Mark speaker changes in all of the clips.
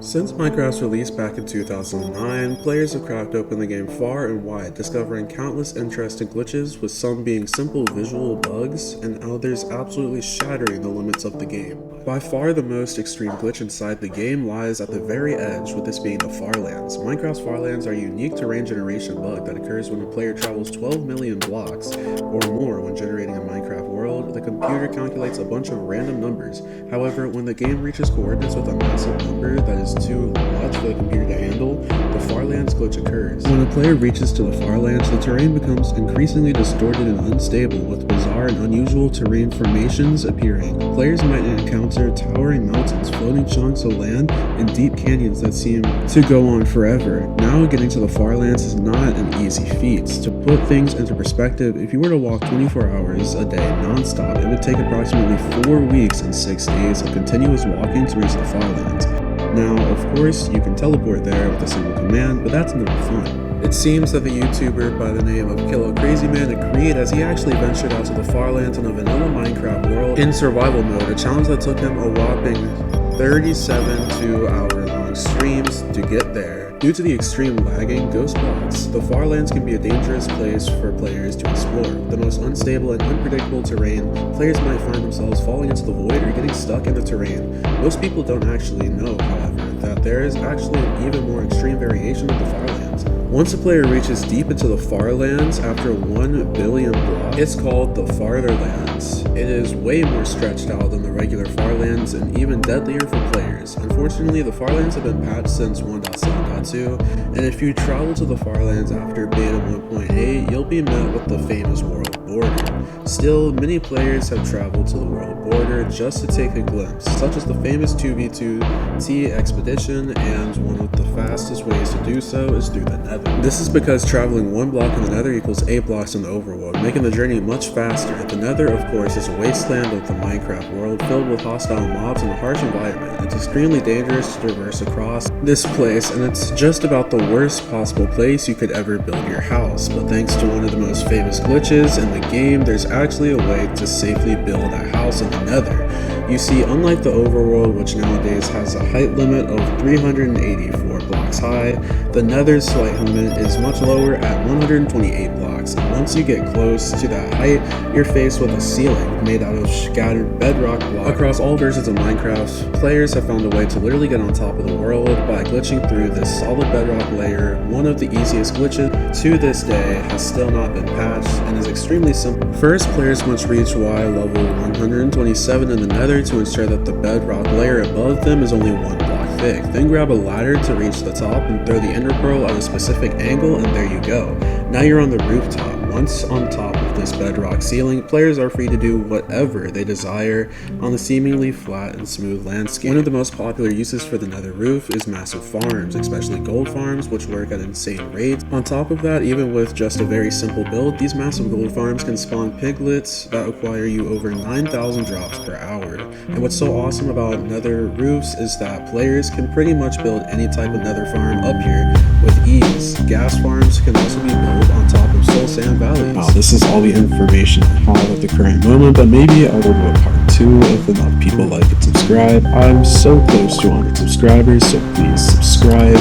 Speaker 1: Since Minecraft's release back in 2009, players have cracked open the game far and wide, discovering countless interesting glitches, with some being simple visual bugs, and others absolutely shattering the limits of the game. By far the most extreme glitch inside the game lies at the very edge, with this being the Farlands. Minecraft's Farlands are a unique terrain generation bug that occurs when a player travels 12 million blocks or more when generating a Minecraft world. The computer calculates a bunch of random numbers. However, when the game reaches coordinates with a massive number that is too much for the computer to handle, the Farlands glitch occurs. When a player reaches to the Farlands, the terrain becomes increasingly distorted and unstable, with bizarre and unusual terrain formations appearing. Players might encounter towering mountains, floating chunks of land, and deep canyons that seem to go on forever. Now, getting to the Farlands is not an easy feat. To put things into perspective, if you were to walk 24 hours a day non-stop, it would take approximately 4 weeks and 6 days of continuous walking to reach the Farlands. Now, of course, you can teleport there with a single command, but that's never fun. It seems that the YouTuber by the name of KilloCrazyMan agreed, as he actually ventured out to the Farlands in a vanilla Minecraft world in survival mode, a challenge that took him a whopping 37 2-hour-long streams to get there. Due to the extreme lagging ghost bots, the Farlands can be a dangerous place for players to explore. The most unstable and unpredictable terrain, players might find themselves falling into the void or getting stuck in the terrain. Most people don't actually know, however, that there is actually an even more extreme variation of the Farlands. Once a player reaches deep into the Farlands after 1 billion blocks, it's called the Fartherlands. It is way more stretched out than the regular Farlands and even deadlier for players. Unfortunately, the Farlands have been patched since 1.7.2, and if you travel to the Farlands after beta 1.8, you'll be met with the famous world border. Still, many players have traveled to the world border just to take a glimpse, such as the famous 2v2T expedition, and one of the fastest ways to do so is through the Nether. This is because traveling 1 block in the Nether equals 8 blocks in the overworld, making the journey much faster. The Nether, of course, is a wasteland of the Minecraft world filled with hostile mobs and a harsh environment. It's extremely dangerous to traverse across this place, and it's just about the worst possible place you could ever build your house. But thanks to one of the most famous glitches in the game, there's actually a way to safely build a house in the Nether. You see, unlike the overworld, which nowadays has a height limit of 384 blocks high, the Nether's height limit is much lower at 128 blocks, and once you get close to that height, you're faced with a ceiling made out of scattered bedrock blocks. Across all versions of Minecraft, players have found a way to literally get on top of the world by glitching through this solid bedrock layer. One of the easiest glitches to this day has still not been patched and is extremely simple. First, players must reach Y level 127 in the Nether to ensure that the bedrock layer above them is only 1 block thick. Then grab a ladder to reach the top and throw the ender pearl at a specific angle, and there you go. Now you're on the rooftop. Once on top of this bedrock ceiling, players are free to do whatever they desire on the seemingly flat and smooth landscape. One of the most popular uses for the Nether roof is massive farms, especially gold farms, which work at insane rates. On top of that, even with just a very simple build, these massive gold farms can spawn piglets that acquire you over 9,000 drops per hour. And what's so awesome about Nether roofs is that players can pretty much build any type of Nether farm up here with ease. Gas farms can also be built on top of soul sand valleys. Wow, this is all the information I have at the current moment, but maybe I will do a part 2 if enough people like and subscribe. I'm so close to 100 subscribers, so please subscribe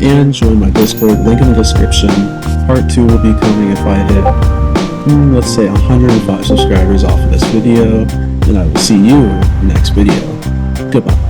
Speaker 1: and join my Discord, link in the description. Part 2 will be coming if I hit, let's say 105 subscribers off of this video, and I will see you next video. Goodbye.